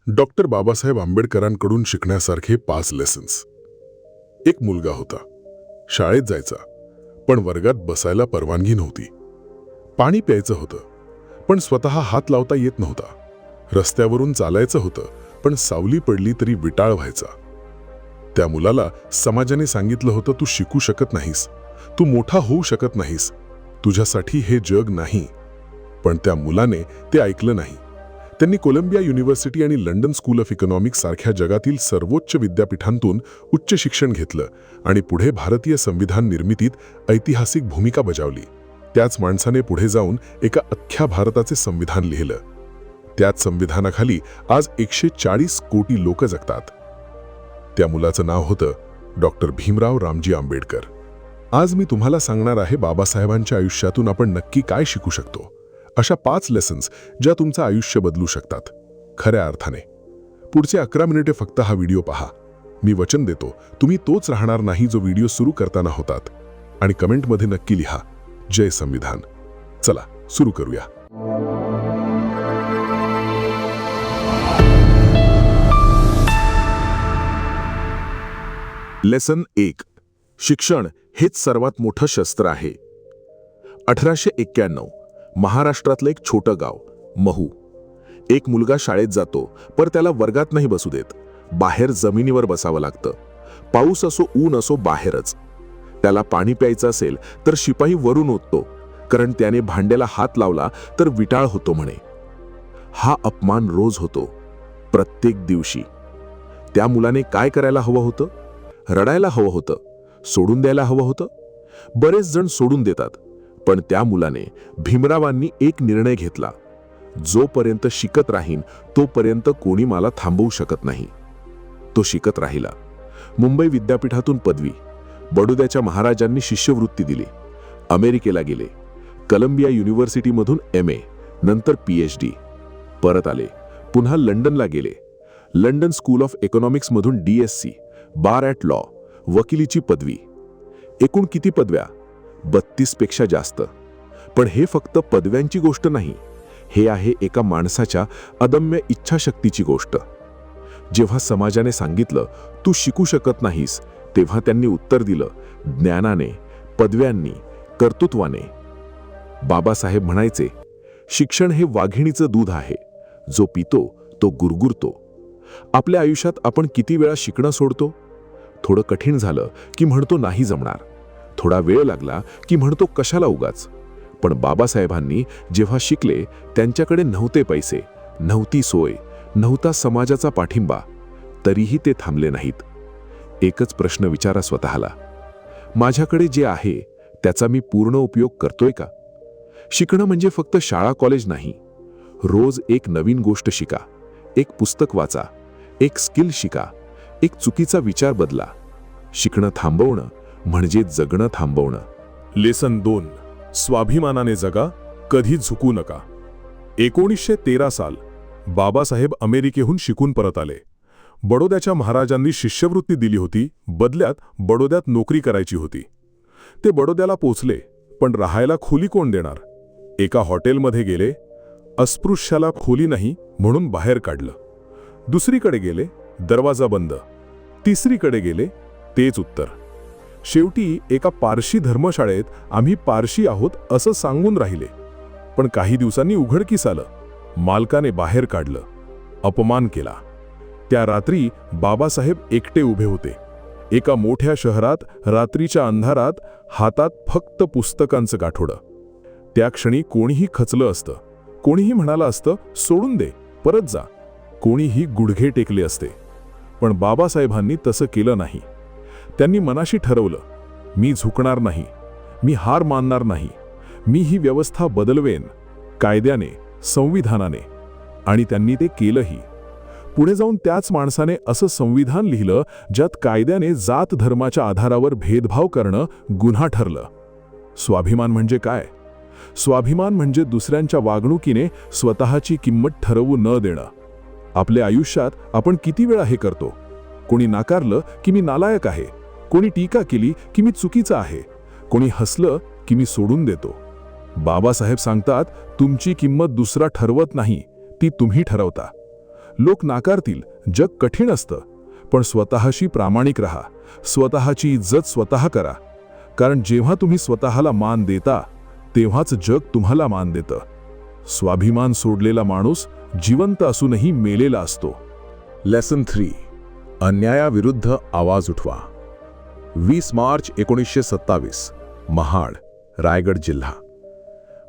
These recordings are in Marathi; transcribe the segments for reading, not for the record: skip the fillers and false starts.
डॉक्टर बाबासाहेब आंबेडकरांकडून शिकण्यासारखे 5 लेसन्स. एक मुलगा होता. शाळेत जायचा, पण वर्गात बसायला परवानगी नव्हती. पाणी प्यायचं होतं, पण स्वतः हात लावता येत नव्हता. रस्त्यावरून चालायचं होतं, पण सावली पडली तरी विटाळ व्हायचा. त्या मुलाला समाजाने सांगितलं होतं, तू शिकू शकत नाहीस, तू मोठा होऊ शकत नाहीस, तुझ्यासाठी हे जग नाही. पण त्या मुलाने ते ऐकलं नाही. त्यांनी कोलंबिया युनिव्हर्सिटी आणि लंडन स्कूल ऑफ इकॉनॉमिक्स सारख्या जगातील सर्वोच्च विद्यापीठांतून उच्च शिक्षण घेतलं आणि पुढे भारतीय संविधान निर्मितीत ऐतिहासिक भूमिका बजावली. त्याच माणसाने पुढे जाऊन एका अख्ख्या भारताचे संविधान लिहिलं. त्याच संविधानाखाली आज 140 कोटी लोक जगतात. त्या मुलाचं नाव होतं डॉक्टर भीमराव रामजी आंबेडकर. आज मी तुम्हाला सांगणार आहे बाबासाहेबांच्या आयुष्यातून आपण नक्की काय शिकू शकतो. अशा 5 लेसन्स ज्या तुमचं आयुष्य बदलू शकतात खऱ्या अर्थाने. पुढचे 11 मिनिटे फक्त हा व्हिडिओ पहा. मी वचन देतो, तुम्ही तोच राहणार नाही जो व्हिडिओ सुरू करताना होतात. आणि कमेंटमध्ये नक्की लिहा, जय संविधान. चला सुरू करूया. लेसन 1. शिक्षण हेच सर्वात मोठं शस्त्र आहे. 1891 महाराष्ट्रातलं एक छोटं गाव महू. एक मुलगा शाळेत जातो, पर त्याला वर्गात नाही बसू देत. बाहेर जमिनीवर बसावं लागतं. पाऊस असो ऊन असो बाहेरच. त्याला पाणी प्यायचं असेल तर शिपाई वरून ओततो, कारण त्याने भांड्याला हात लावला तर विटाळ होतो म्हणे. हा अपमान रोज होतो, प्रत्येक दिवशी. त्या मुलाने काय करायला हवं होतं? रडायला हवं होतं, सोडून द्यायला हवं होतं. बरेच जण सोडून देतात, पण त्या मुलाने, भीमरावांनी एक निर्णय घेतला. जोपर्यंत शिकत राहीन तोपर्यंत कोणी मला थांबवू शकत नाही. तो शिकत राहिला. मुंबई विद्यापीठातून पदवी, बडोद्याच्या महाराजांनी शिष्यवृत्ती दिली. अमेरिकेला गेले. कोलंबिया युनिव्हर्सिटीमधून MA, नंतर PhD. परत आले. पुन्हा लंडनला गेले. लंडन स्कूल ऑफ इकॉनॉमिक्समधून DSc, बार ॲट लॉ, वकिलीची पदवी. एकूण किती पदव्या? 32 पेक्षा जास्त. पण हे फक्त पदव्यांची गोष्ट नाही, हे आहे एका माणसाच्या अदम्य इच्छाशक्तीची गोष्ट. जेव्हा समाजाने सांगितलं तू शिकू शकत नाहीस, तेव्हा त्यांनी उत्तर दिलं, ज्ञानाने, पदव्यांनी, कर्तृत्वाने. बाबासाहेब म्हणायचे, शिक्षण हे वाघिणीचं दूध आहे, जो पितो तो गुरगुरतो. आपल्या आयुष्यात आपण किती वेळा शिकणं सोडतो? थोडं कठीण झालं की म्हणतो नाही जमणार. थोडा वेळ लागला की म्हणतो कशाला उगाच. पण बाबासाहेबांनी जेव्हा शिकले, त्यांच्याकडे नव्हते पैसे, नव्हती सोय, नव्हता समाजाचा पाठिंबा, तरीही ते थांबले नाहीत. एकच प्रश्न विचारा स्वतःला, माझ्याकडे जे आहे त्याचा मी पूर्ण उपयोग करतोय का? शिकणं म्हणजे फक्त शाळा कॉलेज नाही. रोज एक नवीन गोष्ट शिका, एक पुस्तक वाचा, एक स्किल शिका, एक चुकीचा विचार बदला. शिकणं थांबवणं म्हणजे जगणं थांबवणं. लेसन 2. स्वाभिमानाने जगा, कधी झुकू नका. 1913 साल बाबासाहेब अमेरिकेहून शिकून परत आले. बडोद्याच्या महाराजांनी शिष्यवृत्ती दिली होती, बदल्यात बडोद्यात नोकरी करायची होती. ते बडोद्याला पोचले, पण राहायला खोली कोण देणार? एका हॉटेलमध्ये गेले. अस्पृश्याला खोली नाही म्हणून बाहेर काढलं. दुसरीकडे गेले, दरवाजा बंद. तिसरीकडे गेले, तेच उत्तर. शेवटी एका पारशी धर्मशाळेत आम्ही पारशी आहोत असं सांगून राहिले. पण काही दिवसांनी उघडकीस आलं, मालकाने बाहेर काढलं, अपमान केला. त्या रात्री बाबासाहेब एकटे उभे होते एका मोठ्या शहरात, रात्रीच्या अंधारात, हातात फक्त पुस्तकांचं गाठोडं. त्या क्षणी कोणीही खचलं असतं, कोणीही म्हणालं असतं सोडून दे, परत जा, कोणीही गुडघे टेकले असते. पण बाबासाहेबांनी तसं केलं नाही. त्यांनी मनाशी ठरवलं, मी झुकणार नाही, मी हार मानणार नाही, मी ही व्यवस्था बदलवेन, कायद्याने, संविधानाने. आणि त्यांनी ते केलंही. पुढे जाऊन त्याच माणसाने असं संविधान लिहिलं ज्यात कायद्याने जात धर्माच्या आधारावर भेदभाव करणं गुन्हा ठरलं. स्वाभिमान म्हणजे काय? स्वाभिमान म्हणजे दुसऱ्यांच्या वागणुकीने स्वतःची किंमत ठरवू न देणं. आपल्या आयुष्यात आपण किती वेळा हे करतो? कोणी नाकारलं की मी नालायक आहे, कोणी टीका केली की मी चुकीचा आहे, कोणी हसलं की मी सोडून देतो. बाबासाहेब सांगतात, तुमची किंमत दुसरा ठरवत नाही, ती तुम्ही ठरवता. लोक नाकारतील, जग कठीण असतं, पण स्वतःशी प्रामाणिक राहा, स्वतःची इज्जत स्वतः करा. कारण जेव्हा तुम्ही स्वतःला मान देता तेव्हाच जग तुम्हाला मान देतं. स्वाभिमान सोडलेला माणूस जिवंत असूनही मेलेला असतो. लेसन 3. अन्यायाविरुद्ध आवाज उठवा. 20 मार्च 1927, महाड, रायगड जिल्हा.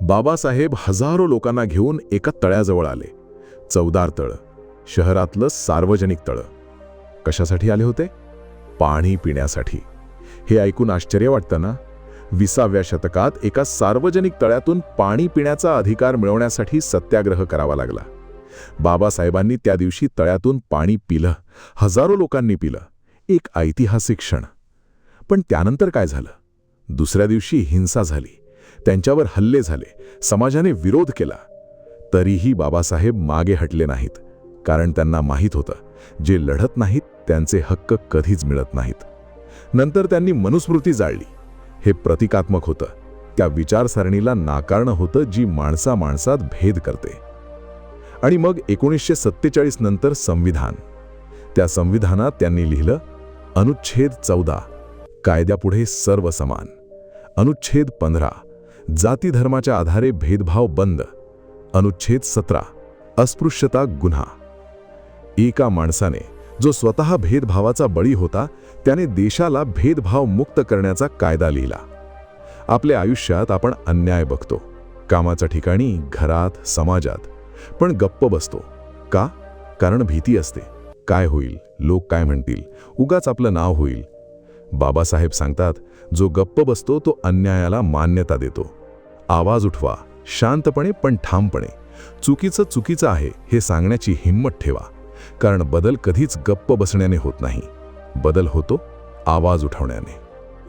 बाबासाहेब हजारो लोकांना घेऊन एका तळ्याजवळ आले. चवदार तळं, शहरातलं सार्वजनिक तळं. कशासाठी आले होते? पाणी पिण्यासाठी. हे ऐकून आश्चर्य वाटतं ना? 20व्या शतकात एका सार्वजनिक तळ्यातून पाणी पिण्याचा अधिकार मिळवण्यासाठी सत्याग्रह करावा लागला. बाबासाहेबांनी त्या दिवशी तळ्यातून पाणी पिलं. हजारो लोकांनी पिलं. एक ऐतिहासिक क्षण. पण त्यानंतर काय झालं? दुसऱ्या दिवशी हिंसा झाली. त्यांच्यावर हल्ले झाले. समाजाने विरोध केला. तरीही बाबासाहेब मागे हटले नाहीत. कारण त्यांना माहीत होतं, जे लढत नाहीत त्यांचे हक्क कधीच मिळत नाहीत. नंतर त्यांनी मनुस्मृती जाळली. हे प्रतिकात्मक होतं. त्या विचारसरणीला नाकारणं होतं जी माणसामाणसात भेद करते. आणि मग 1947 नंतर संविधान. त्या संविधानात त्यांनी लिहिलं, अनुच्छेद 14, कायद्यापुढे सर्व समान. अनुच्छेद 15, जाती धर्माच्या आधारे भेदभाव बंद. अनुच्छेद 17, अस्पृश्यता गुन्हा. एका माणसाने, जो स्वतः भेदभावाचा बळी होता, त्याने देशाला भेदभाव मुक्त करण्याचा कायदा लिहिला. आपल्या आयुष्यात आपण अन्याय बघतो, कामाच्या ठिकाणी, घरात, समाजात, पण गप्प बसतो. का? कारण भीती असते. काय होईल? लोक काय म्हणतील? उगाच आपलं नाव होईल. बाबासाहेब सांगतात, जो गप्प बसतो तो अन्यायाला मान्यता देतो. आवाज उठवा, शांतपणे पण ठामपणे. चुकीचं चुकीचं आहे हे सांगण्याची हिंमत ठेवा. कारण बदल कधीच गप्प बसण्याने होत नाही. बदल होतो आवाज उठवण्याने.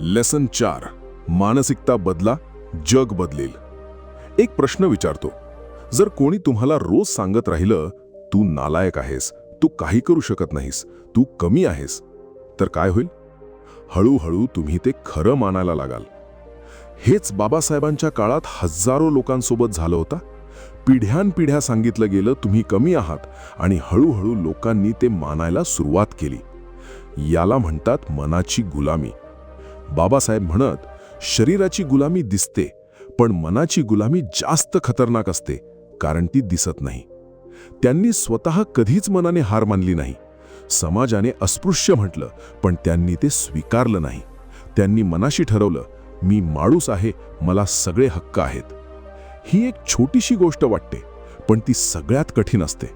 लेसन 4. मानसिकता बदला, जग बदलेल. एक प्रश्न विचारतो. जर कोणी तुम्हाला रोज सांगत राहिलं, तू नालायक आहेस, तू काही करू शकत नाहीस, तू कमी आहेस, तर काय होईल? हळूहळू तुम्ही ते खरं मानायला लागाल. हेच बाबासाहेबांच्या काळात हजारो लोकांसोबत झालं होतं. पिढ्यानपिढ्या सांगितलं गेलं तुम्ही कमी आहात, आणि हळूहळू लोकांनी ते मानायला सुरुवात केली. याला म्हणतात मनाची गुलामी. बाबासाहेब म्हणत, शरीराची गुलामी दिसते, पण मनाची गुलामी जास्त खतरनाक असते, कारण ती दिसत नाही. त्यांनी स्वतः कधीच मनाने हार मानली नाही. समाजाने अस्पृश्य म्हटलं, पण त्यांनी ते स्वीकारलं नाही. त्यांनी मनाशी ठरवलं, मी माणूस आहे, मला सगळे हक्क आहेत. ही एक छोटीशी गोष्ट वाटते, पण ती सगळ्यात कठीण असते.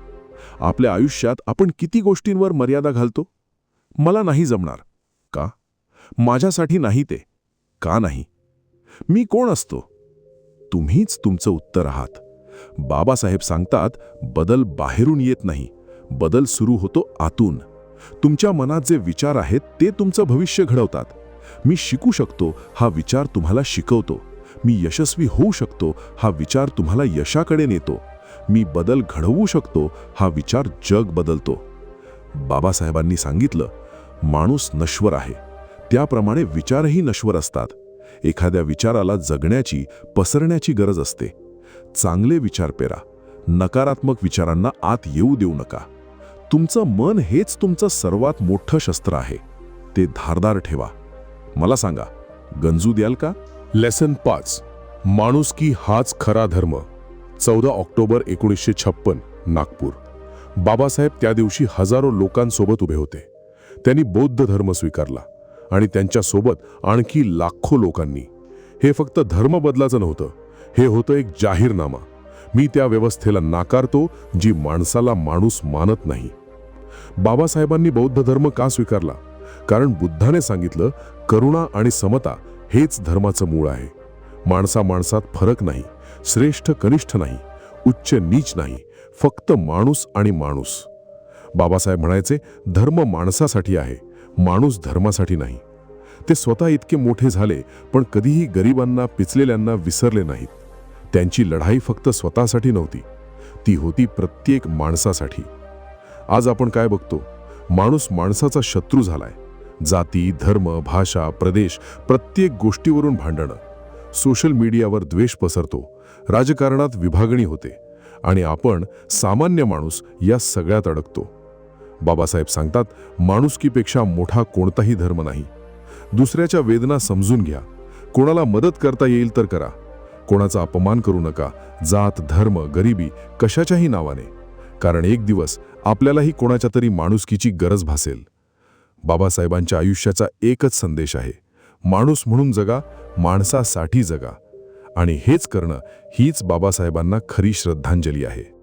आपल्या आयुष्यात आपण किती गोष्टींवर मर्यादा घालतो? मला नाही जमणार. का? माझ्यासाठी नाही ते. का नाही? मी कोण असतो? तुम्हीच तुमचं उत्तर आहात. बाबासाहेब सांगतात, बदल बाहेरून येत नाही, बदल सुरू होतो आतून. तुमच्या मनात जे विचार आहेत ते तुमचं भविष्य घडवतात. मी शिकू शकतो हा विचार तुम्हाला शिकवतो. मी यशस्वी होऊ शकतो हा विचार तुम्हाला यशाकडे नेतो. मी बदल घडवू शकतो हा विचार जग बदलतो. बाबासाहेबांनी सांगितलं, माणूस नश्वर आहे, त्याप्रमाणे विचारही नश्वर असतात. एखाद्या विचाराला जगण्याची, पसरण्याची गरज असते. चांगले विचार पेरा, नकारात्मक विचारांना आत येऊ देऊ नका. तुमचं मन हेच तुमचं सर्वात मोठं शस्त्र आहे. ते धारदार ठेवा. मला सांगा, गंजू द्याल का? लेसन 5. माणुसकी हाच खरा धर्म. 14 ऑक्टोबर 1956, नागपूर. बाबासाहेब त्या दिवशी हजारो लोकांसोबत उभे होते. त्यांनी बौद्ध धर्म स्वीकारला आणि त्यांच्यासोबत आणखी लाखो लोकांनी. हे फक्त धर्म बदलाचं नव्हतं, हे होतं एक जाहीरनामा. मी त्या व्यवस्थेला नाकारतो जी माणसाला माणूस मानत नाही. बाबासाहेबांनी बौद्ध धर्म का स्वीकारला? कारण बुद्धाने सांगितलं, करुणा आणि समता हेच धर्माचं मूळ आहे. माणसा माणसात फरक नाही, श्रेष्ठ कनिष्ठ नाही, उच्च नीच नाही, फक्त माणूस आणि माणूस. बाबासाहेब म्हणायचे, धर्म माणसासाठी आहे, माणूस धर्मासाठी नाही. ते स्वतः इतके मोठे झाले, पण कधीही गरिबांना, पिचलेल्यांना विसरले नाहीत. त्यांची लढाई फक्त स्वतःसाठी नव्हती, ती होती प्रत्येक माणसासाठी. आज आपण काय बघतो? माणूस माणसाचा शत्रू झालाय. जाती, धर्म, भाषा, प्रदेश, प्रत्येक गोष्टीवरून भांडणं. सोशल मीडियावर द्वेष पसरतो, राजकारणात विभागणी होते, आणि आपण सामान्य माणूस या सगळ्यात अडकतो. बाबासाहेब सांगतात, माणुसकीपेक्षा मोठा कोणताही धर्म नाही. दुसऱ्याच्या वेदना समजून घ्या. कोणाला मदत करता येईल तर करा. कोणाचा अपमान करू नका, जात, धर्म, गरिबी कशाच्याही नावाने. कारण एक दिवस आपल्यालाही कोणाच्या तरी माणुसकीची गरज भासेल. बाबासाहेबांच्या आयुष्याचा एकच संदेश आहे: माणूस म्हणून जगा, माणसासाठी जगा. आणि हेच करणं हीच बाबासाहेबांना खरी श्रद्धांजली आहे.